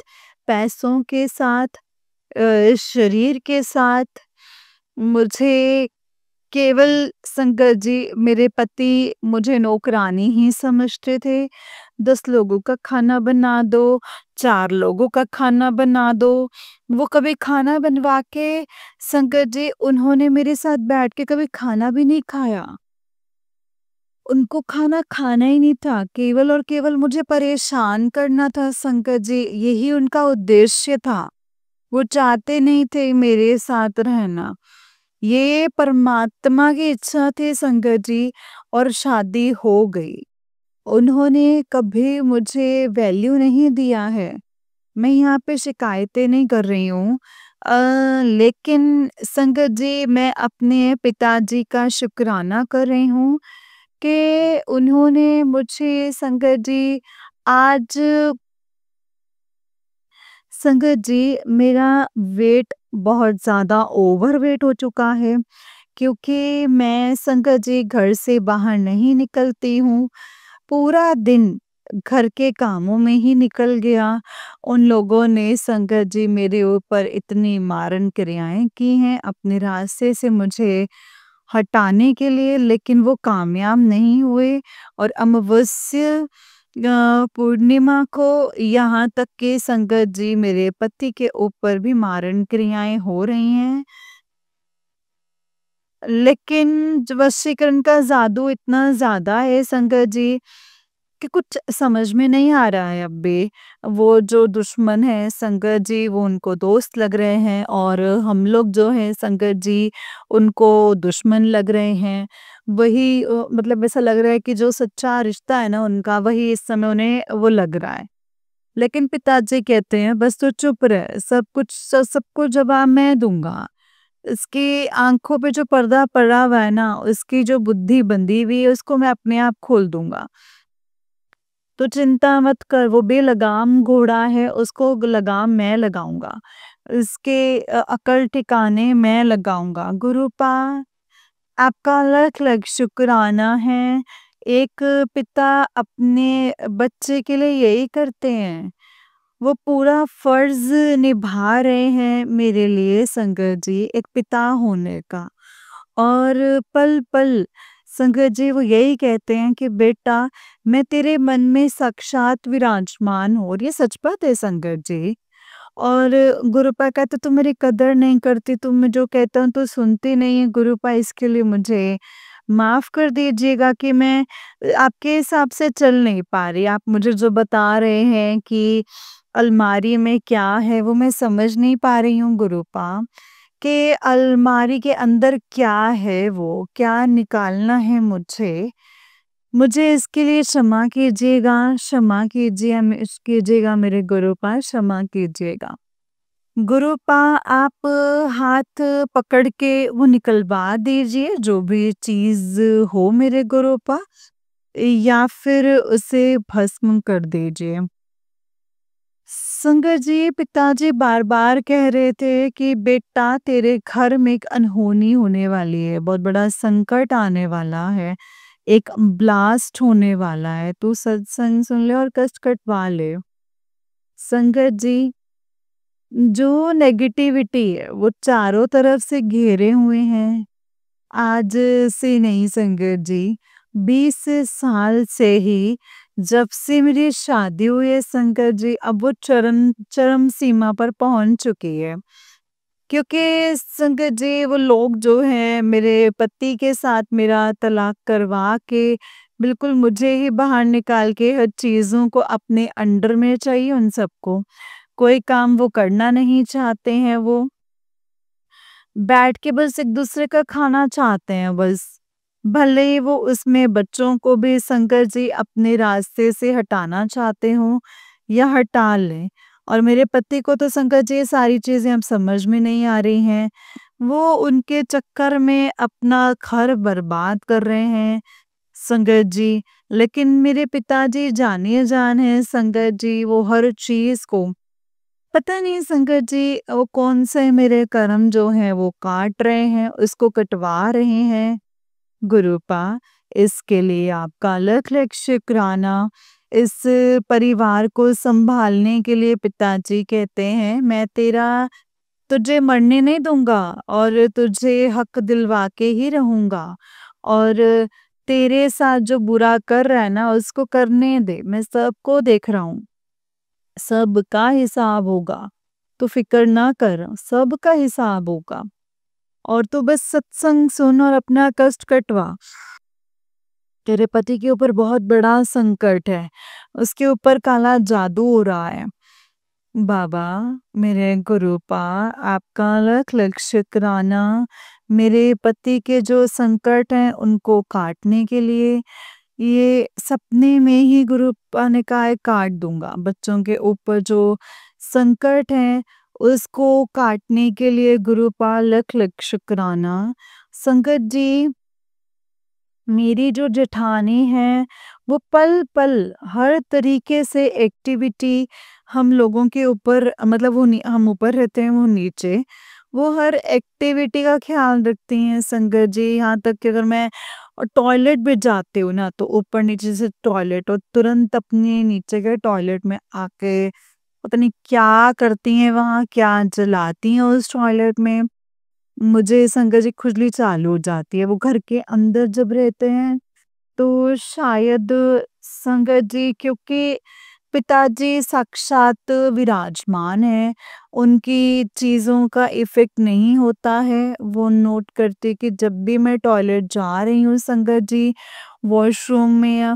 पैसों के साथ, शरीर के साथ। मुझे केवल संगत जी मेरे पति मुझे नौकरानी ही समझते थे। 10 लोगों का खाना बना दो, 4 लोगों का खाना बना दो। वो कभी खाना बनवा के संगत जी उन्होंने मेरे साथ बैठ के कभी खाना भी नहीं खाया। उनको खाना खाना ही नहीं था, केवल और केवल मुझे परेशान करना था संगत जी, यही उनका उद्देश्य था। वो चाहते नहीं थे मेरे साथ रहना। ये परमात्मा की इच्छा थी संगत जी, और शादी हो गई। उन्होंने कभी मुझे वैल्यू नहीं दिया है। मैं यहाँ पे शिकायतें नहीं कर रही हूँ, लेकिन संगत जी मैं अपने पिताजी का शुक्राना कर रही हूँ कि उन्होंने मुझे संगत जी आज संगत जी मेरा वेट बहुत ज़्यादा ओवरवेट हो चुका है, क्योंकि मैं संगत जी घर से बाहर नहीं निकलती हूँ। पूरा दिन घर के कामों में ही निकल गया। उन लोगों ने संगत जी मेरे ऊपर इतनी मारन क्रियाएं की हैं अपने रास्ते से मुझे हटाने के लिए, लेकिन वो कामयाब नहीं हुए। और अमावस्या पूर्णिमा को यहाँ तक कि संगत जी मेरे पति के ऊपर भी मारन क्रियाएं हो रही हैं। लेकिन वशीकरण का जादू इतना ज्यादा है संगत जी कि कुछ समझ में नहीं आ रहा है अब भी। वो जो दुश्मन है संगत जी, वो उनको दोस्त लग रहे हैं, और हम लोग जो हैं संगत जी उनको दुश्मन लग रहे हैं। वही मतलब ऐसा लग रहा है कि जो सच्चा रिश्ता है ना उनका, वही इस समय उन्हें वो लग रहा है। लेकिन पिताजी कहते हैं बस तू चुप रह, सबको जवाब मैं दूंगा। इसकी आंखों पे जो पर्दा पड़ा हुआ है ना, उसकी जो बुद्धि बंधी हुई है उसको मैं अपने आप खोल दूंगा। तो चिंता मत कर, वो बेलगाम घोड़ा है, उसको लगाम मैं लगाऊंगा। इसके अकल ठिकाने मैं लगाऊंगा। गुरुपा आपका लख लख शुक्राना है। एक पिता अपने बच्चे के लिए यही करते हैं। वो पूरा फर्ज निभा रहे हैं मेरे लिए संगत जी, एक पिता होने का। और पल पल संगत जी वो यही कहते हैं कि बेटा मैं तेरे मन में साक्षात विराजमान हूँ, और ये सच बात है संगत जी। और गुरुपा कहते तुम मेरी कदर नहीं करती, तुम मैं जो कहता हूँ तो सुनती नहीं है गुरुपा, इसके लिए मुझे माफ़ कर दीजिएगा कि मैं आपके हिसाब से चल नहीं पा रही। आप मुझे जो बता रहे हैं कि अलमारी में क्या है वो मैं समझ नहीं पा रही हूँ गुरुपा, कि अलमारी के अंदर क्या है, वो क्या निकालना है मुझे। मुझे इसके लिए क्षमा कीजिएगा मेरे गुरुपा, क्षमा कीजिएगा। गुरुपा आप हाथ पकड़ के वो निकलवा दीजिए जो भी चीज़ हो मेरे गुरुपा, या फिर उसे भस्म कर दीजिए। संगत जी, पिताजी बार-बार कह रहे थे कि बेटा तेरे घर में एक अनहोनी होने वाली है, बहुत बड़ा संकट आने वाला है, एक ब्लास्ट होने वाला है, तू सत्संग सुन ले और कष्ट कटवा ले। संगत जी, जो नेगेटिविटी है वो चारों तरफ से घेरे हुए हैं। आज से नहीं संगत जी, 20 साल से ही, जब से मेरी शादी हुई है संगत जी, अब वो चरम चरम सीमा पर पहुंच चुकी है। क्योंकि संगत जी, वो लोग जो हैं मेरे पति के साथ मेरा तलाक करवा के बिल्कुल मुझे ही बाहर निकाल के हर चीज़ों को अपने अंडर में चाहिए उन सबको। कोई काम वो करना नहीं चाहते हैं, वो बैठ के बस एक दूसरे का खाना चाहते हैं बस। भले ही वो उसमें बच्चों को भी शंकर जी अपने रास्ते से हटाना चाहते हों या हटा लें। और मेरे पति को तो शंकर जी ये सारी चीज़ें अब समझ में नहीं आ रही हैं। वो उनके चक्कर में अपना घर बर्बाद कर रहे हैं संगत जी। लेकिन मेरे पिताजी जानिए जान हैं संगत जी, वो हर चीज़ को पता नहीं संगत जी वो कौन से मेरे कर्म जो हैं वो काट रहे हैं, उसको कटवा रहे हैं। गुरुपा, इसके लिए आपका अलग-अलग शुक्राना। इस परिवार को संभालने के लिए पिताजी कहते हैं, मैं तेरा तुझे मरने नहीं दूंगा और तुझे हक दिलवा के ही रहूंगा। और तेरे साथ जो बुरा कर रहा है ना उसको करने दे, मैं सबको देख रहा हूँ, सबका हिसाब होगा। तू फिक्र ना कर, सबका हिसाब होगा। और तू बस सत्संग सुन और अपना कष्ट कटवा। तेरे पति के ऊपर बहुत बड़ा संकट है, उसके ऊपर काला जादू हो रहा है। बाबा, मेरे गुरुपा, आपका लाख लाख शुक्राना। मेरे पति के जो संकट हैं उनको काटने के लिए, ये सपने में ही गुरुपा ने कहा है काट दूंगा। बच्चों के ऊपर जो संकट है उसको काटने के लिए गुरुपा लाख लाख शुक्राना। संकट जी, मेरी जो जेठानी है वो पल पल हर तरीके से एक्टिविटी हम लोगों के ऊपर, मतलब वो हम ऊपर रहते हैं वो नीचे, वो हर एक्टिविटी का ख्याल रखती हैं संगत जी। यहाँ तक कि अगर मैं टॉयलेट भी जाती हूँ ना तो ऊपर नीचे से टॉयलेट, और तुरंत अपने नीचे के टॉयलेट में आके पता नहीं क्या करती हैं, वहाँ क्या जलाती हैं उस टॉयलेट में। मुझे संगत जी खुजली चालू हो जाती है। वो घर के अंदर जब रहते हैं तो शायद संगत जी, क्योंकि पिताजी साक्षात विराजमान हैं, उनकी चीज़ों का इफ़ेक्ट नहीं होता है। वो नोट करते कि जब भी मैं टॉयलेट जा रही हूँ संगत जी, वॉशरूम में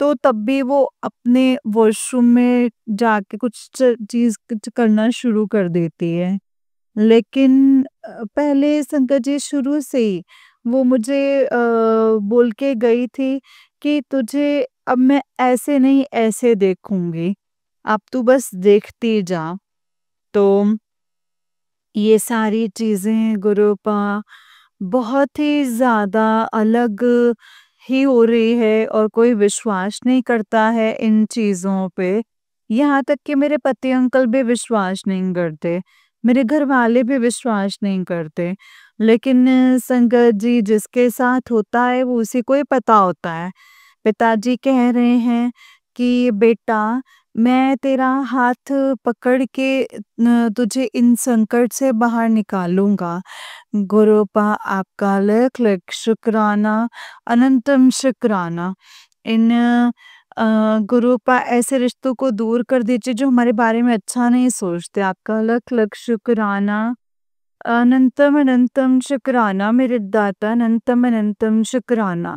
तो तब भी वो अपने वॉशरूम में जाके कुछ चीज़ कुछ करना शुरू कर देती है। लेकिन पहले संगत जी शुरू से ही वो मुझे बोल के गई थी कि तुझे अब मैं ऐसे नहीं ऐसे देखूंगी, अब तू बस देखती जा। तो ये सारी चीजें गुरुपा बहुत ही ज्यादा अलग ही हो रही है और कोई विश्वास नहीं करता है इन चीजों पे। यहाँ तक कि मेरे पति अंकल भी विश्वास नहीं करते, मेरे घर वाले भी विश्वास नहीं करते। लेकिन संगत जी, जिसके साथ होता है वो उसी को ही पता होता है। पिताजी कह रहे हैं कि बेटा, मैं तेरा हाथ पकड़ के तुझे इन संकट से बाहर निकालूंगा। गुरुपा, आपका लाख लाख शुक्राना, अनंतम शुक्राना। इन गुरुपा ऐसे रिश्तों को दूर कर दीजिए जो हमारे बारे में अच्छा नहीं सोचते। आपका लख लख शुक्राना। अनंतम अनंतम शुक्राना मेरे दाता, अनंतम अनंतम शुक्राना।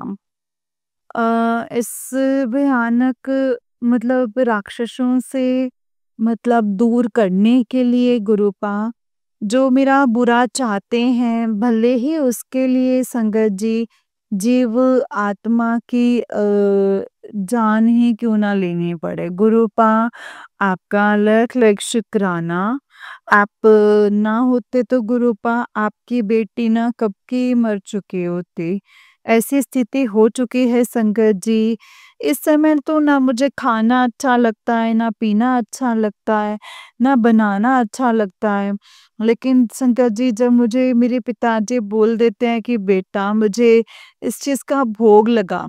इस भयानक मतलब राक्षसों से मतलब दूर करने के लिए गुरुपा, जो मेरा बुरा चाहते हैं भले ही उसके लिए संगत जी जीव आत्मा की जान ही क्यों ना लेनी पड़े। गुरुपा आपका लख लख शुक्राना। आप ना होते तो गुरुपा आपकी बेटी ना कब की मर चुकी होती। ऐसी स्थिति हो चुकी है संगत जी। इस समय तो ना मुझे खाना अच्छा लगता है, ना पीना अच्छा लगता है, ना बनाना अच्छा लगता है। लेकिन संगत जी, जब मुझे मेरे पिताजी बोल देते हैं कि बेटा मुझे इस चीज़ का भोग लगा,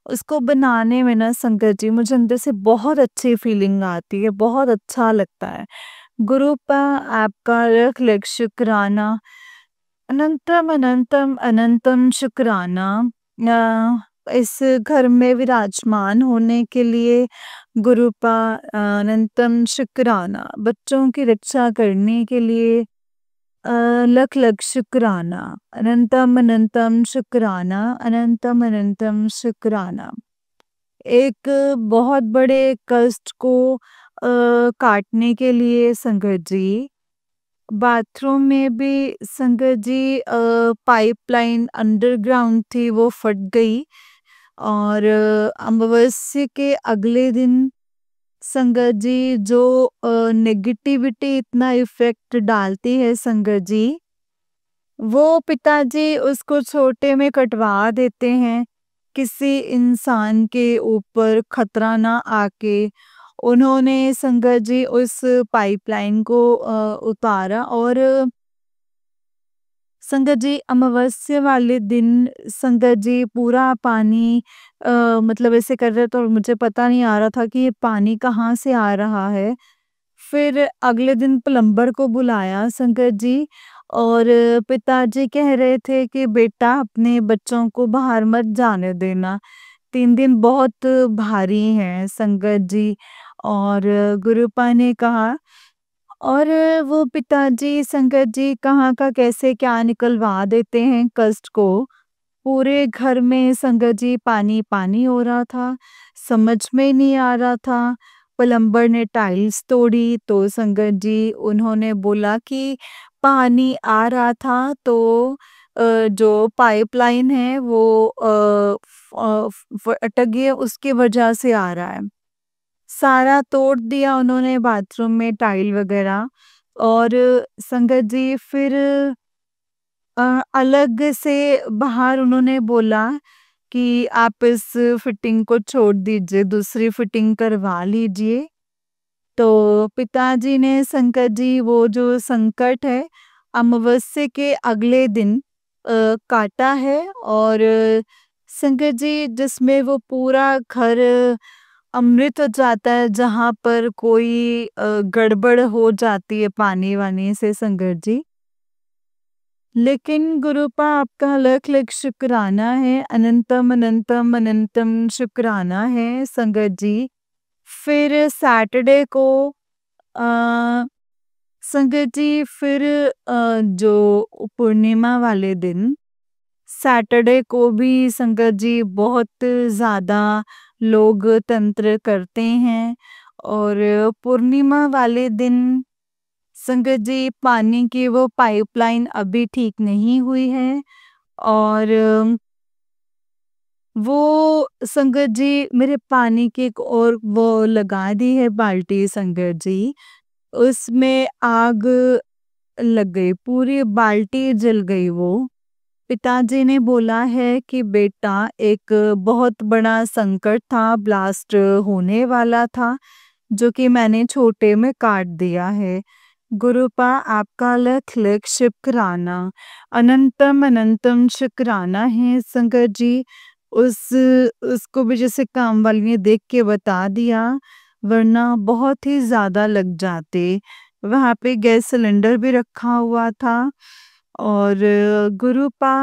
उसको बनाने में ना संगत जी मुझे अंदर से बहुत अच्छी फीलिंग आती है, बहुत अच्छा लगता है। गुरुपा आपका लख लख शुक्राना। अनंतम अनंतम अनंतम शुक्राना। इस घर में विराजमान होने के लिए गुरुपा अनंतम शुक्राना। बच्चों की रक्षा करने के लिए लख लख शुक्राना। अनंतम अनंतम शुक्राना, अनंतम अनंतम शुक्राना। एक बहुत बड़े कष्ट को काटने के लिए संगत जी, बाथरूम में भी संगत जी पाइपलाइन अंडरग्राउंड थी, वो फट गई। और अमावस्या के अगले दिन संगत जी, जो नेगेटिविटी इतना इफेक्ट डालती है संगत जी, वो पिताजी उसको छोटे में कटवा देते हैं, किसी इंसान के ऊपर खतरा ना आके। उन्होंने संगत जी उस पाइपलाइन को उतारा और संगत जी अमावस्या वाले दिन संगत जी पूरा पानी मतलब ऐसे कर रहे थे और मुझे पता नहीं आ रहा था कि ये पानी कहाँ से आ रहा है। फिर अगले दिन प्लम्बर को बुलाया संगत जी, और पिताजी कह रहे थे कि बेटा अपने बच्चों को बाहर मत जाने देना, 3 दिन बहुत भारी हैं संगत जी। और गुरुपा ने कहा, और वो पिताजी संगत जी कहाँ का कैसे क्या निकलवा देते हैं कष्ट को। पूरे घर में संगत जी पानी पानी हो रहा था, समझ में नहीं आ रहा था। प्लम्बर ने टाइल्स तोड़ी तो संगत जी उन्होंने बोला कि पानी आ रहा था तो जो पाइपलाइन है वो अटक गई है, उसकी वजह से आ रहा है। सारा तोड़ दिया उन्होंने बाथरूम में टाइल वगैरह। और संगत जी फिर अलग से बाहर उन्होंने बोला कि आप इस फिटिंग को छोड़ दीजिए, दूसरी फिटिंग करवा लीजिए। तो पिताजी ने संकट जी वो जो संकट है अमावस्या के अगले दिन काटा है। और संकट जी जिसमें वो पूरा घर अमृत हो जाता है, जहाँ पर कोई गड़बड़ हो जाती है पानी वानी से संकट जी। लेकिन गुरुपा आपका लख लख शुक्राना है, अनंतम अनंतम अनंतम शुक्राना है संगत जी। फिर सैटरडे को अ, संगत जी फिर जो पूर्णिमा वाले दिन सैटरडे को भी संगत जी बहुत ज़्यादा लोग तंत्र करते हैं। और पूर्णिमा वाले दिन संगत जी पानी की वो पाइपलाइन अभी ठीक नहीं हुई है। और वो संगत जी मेरे पानी की एक और वो लगा दी है बाल्टी संगत जी, उसमें आग लग गई, पूरी बाल्टी जल गई वो। पिताजी ने बोला है कि बेटा एक बहुत बड़ा संकट था, ब्लास्ट होने वाला था, जो कि मैंने छोटे में काट दिया है। गुरुपा आपका लख लख शुक्राना, अनंतम अनंतम शुक्राना है संकट जी। उस उसको भी जैसे काम वाली ने देख के बता दिया, वरना बहुत ही ज़्यादा लग जाते। वहाँ पे गैस सिलेंडर भी रखा हुआ था। और गुरुपा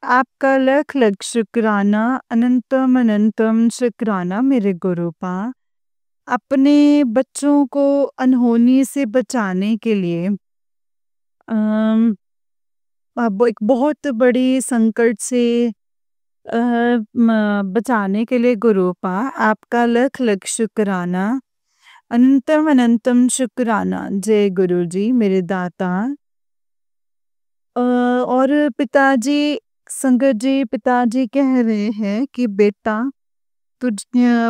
आपका लख लख शुक्राना, अनंतम अनंतम शुक्राना मेरे गुरुपा। अपने बच्चों को अनहोनी से बचाने के लिए अम, अब एक बहुत बड़ी संकट से बचाने के लिए गुरुपा आपका लख लख शुक्राना, अनंतम अनंतम शुक्राना। जय गुरु जी मेरे दाता। और पिताजी, संगत जी, पिताजी कह रहे हैं कि बेटा तुझ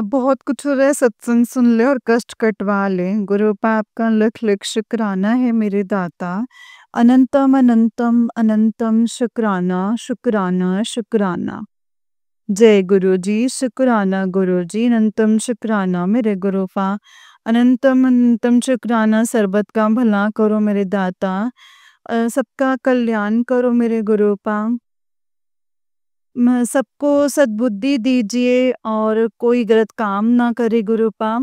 बहुत कुछ हो रहा है, सत्संग सुन ले और कष्ट कटवा ले। गुरु पाप का लख लख शुक्राना है मेरे दाता। अनंतम अनंतम अनंतम शुक्राना शुक्राना शुक्राना। जय गुरु जी, शुक्राना गुरु जी, अनंतम शुक्राना मेरे गुरुपा। अनंतम अनंतम शुक्राना, सरबत का भला करो मेरे दाता। सबका कल्याण करो मेरे गुरुपा। सबको सद्बुद्धि दीजिए और कोई गलत काम ना करे गुरुपा।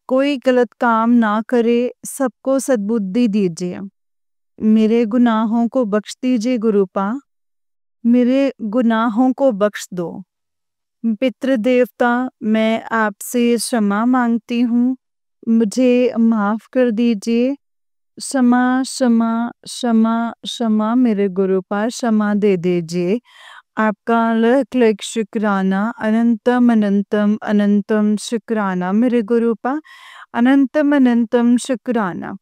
कोई गलत काम ना करे, सबको सद्बुद्धि दीजिए। मेरे गुनाहों को बख्श दीजिए गुरुपा। मेरे गुनाहों को बख्श दो। पितृ देवता, मैं आपसे क्षमा मांगती हूँ, मुझे माफ कर दीजिए। क्षमा क्षमा क्षमा क्षमा मेरे गुरुपा, क्षमा दे दीजिए। आपका लख लख शुक्राना, अनंतम अनंतम अनंतम शुक्राना मेरे गुरुपा। अनंतम अनंतम शुक्राना।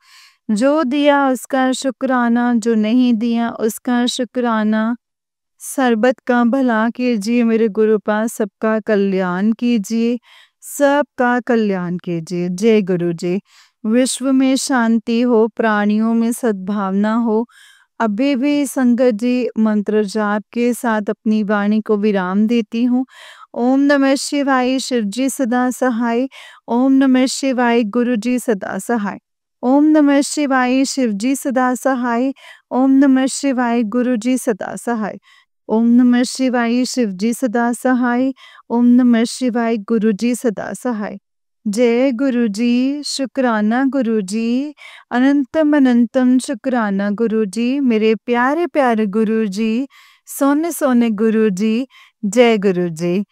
जो दिया उसका शुक्राना, जो नहीं दिया उसका शुक्राना। सरबत का भला कीजिए मेरे गुरुपा, सबका कल्याण कीजिए, सबका कल्याण कीजिए। जय गुरु जी। विश्व में शांति हो, प्राणियों में सद्भावना हो। अभी भी संगत जी मंत्र जाप के साथ अपनी वाणी को विराम देती हूँ। ओम नमः शिवाय, शिव जी सदा सहाय। ओम नमः शिवाय, गुरु जी सदा सहाय। ओम नमः शिवाय, शिव जी सदा सहाय। ओम नमः शिवाय, गुरु जी सदा सहाय। ओम नमः शिवाय, शिव जी सदा सहाय। ओम नमः शिवाय, गुरु जी सदा सहाय। जय गुरु जी, शुक्राना गुरु जी, अनंतम अनंतम शुक्राना गुरु जी, मेरे प्यारे प्यारे गुरु जी, सोने सोने गुरु जी। जय गुरु जी।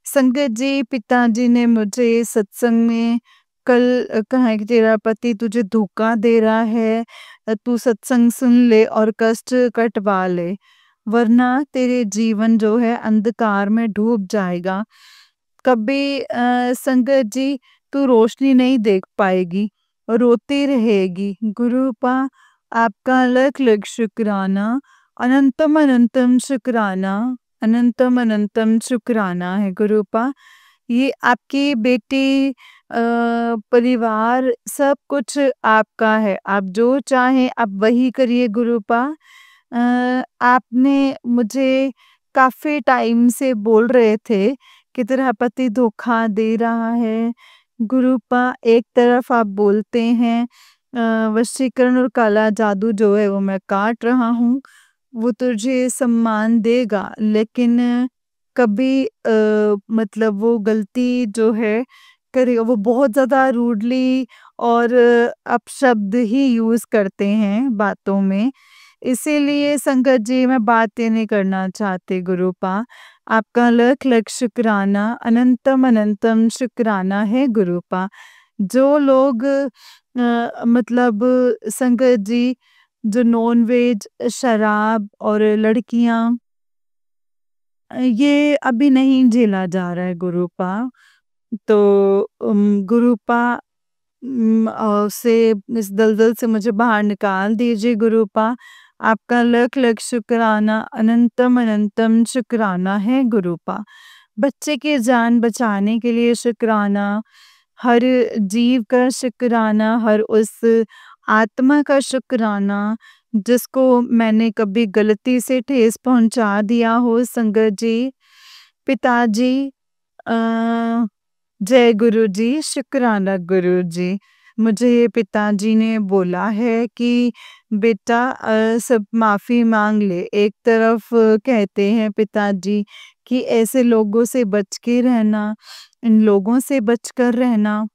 संगत जी, पिताजी ने मुझे सत्संग में कल कहा है कि तेरा पति तुझे धोखा दे रहा है, तू सत्संग सुन ले और कष्ट कटवा ले, वरना तेरे जीवन जो है अंधकार में डूब जाएगा। कभी संगत जी तू रोशनी नहीं देख पाएगी, रोती रहेगी। गुरुपा आपका लख लख शुक्राना, अनंतम अनंतम शुक्राना, अनंतम अनंतम शुक्राना है गुरुपा। ये आपकी बेटी, परिवार, सब कुछ आपका है। आप जो चाहें आप वही करिए गुरुपा। आपने मुझे काफ़ी टाइम से बोल रहे थे कि तेरा पति धोखा दे रहा है। गुरुपा एक तरफ आप बोलते हैं वशीकरण और काला जादू जो है वो मैं काट रहा हूँ, वो तुझे सम्मान देगा, लेकिन कभी मतलब वो गलती जो है करेगा, वो बहुत ज़्यादा रूडली और अपशब्द ही यूज़ करते हैं बातों में। इसीलिए संगत जी मैं बात ये नहीं करना चाहती गुरुपा। आपका लख लख शुक्राना, अनंतम अनंतम शुक्राना है गुरुपा। जो लोग मतलब संगत जी जो नॉन वेज, शराब और लड़कियां, ये अभी नहीं झेला जा रहा है गुरुपा। तो गुरुपा से इस दलदल से मुझे बाहर निकाल दीजिए गुरुपा। आपका लख लख शुक्राना, अनंतम अनंतम शुक्राना है गुरुपा। बच्चे की जान बचाने के लिए शुक्राना, हर जीव का शुक्राना, हर उस आत्मा का शुक्राना जिसको मैंने कभी गलती से ठेस पहुंचा दिया हो संगत जी। पिताजी, अ, जय गुरु जी, शुक्राना गुरु जी। मुझे पिताजी ने बोला है कि बेटा सब माफ़ी मांग ले। एक तरफ कहते हैं पिताजी कि ऐसे लोगों से बच के रहना, इन लोगों से बचकर रहना।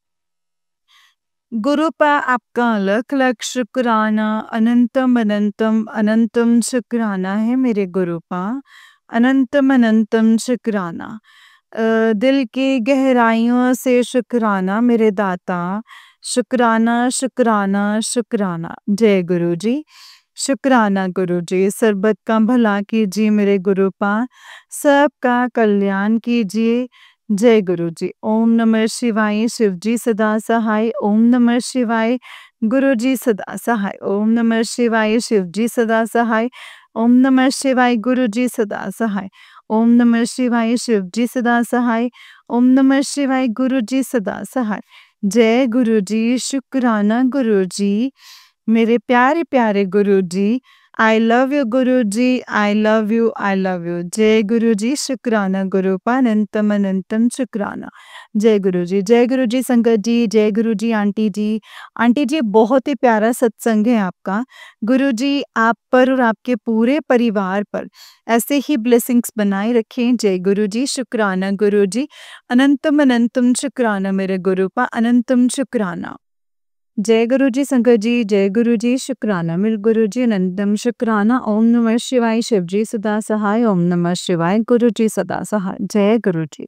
गुरु पा आपका लख लख शुक्राना, अनंतम अनंतम अनंतम शुक्राना है मेरे गुरु पा, अनंतम अनंतम शुक्राना। दिल की गहराइयों से शुक्राना मेरे दाता, शुक्राना शुक्राना शुक्राना। जय गुरु जी, शुक्राना गुरु जी। सरबत का भला कीजिए मेरे गुरु पा, सबका कल्याण कीजिए। जय गुरु जी। ओम नमः शिवाय, शिव जी सदा सहाय। ओम नमः शिवाय, गुरु जी सदा सहाय। ओम नमः शिवाय, शिव जी सदा सहाय। ओम नमः शिवाय, गुरु जी सदा सहाय। ओम नमः शिवाय, शिव जी सदा सहाय। ओम नमः शिवाय, गुरु जी सदा सहाय। जय गुरु जी, शुक्राना गुरु जी, मेरे प्यारे प्यारे गुरु ji. I love you Guru ji, I love you, I love you. जय गुरु जी, शुक्राना गुरु पा, अनंतम अनंतम शुक्राना। जय गुरु जी, जय गुरु जी संगत जी, जय गुरु जी आंटी जी। आंटी जी बहुत ही प्यारा सत्संग है आपका। गुरु जी आप पर और आपके पूरे परिवार पर ऐसे ही ब्लेसिंग्स बनाए रखें। जय गुरु जी, शुक्राना गुरु जी, अनंतम अनंतम शुक्राना मेरे गुरु पा, अनंतम शुक्राना। जय गुरु जी संगत जी, जय गुरु जी, शुक्राना मेरे गुरु जी, अनंतम शुक्राना। ओम नमः शिवाय, शिव जी सदा सहाय। ओम नमः शिवाय, गुरु जी सदा सहाय। जय गुरु जी।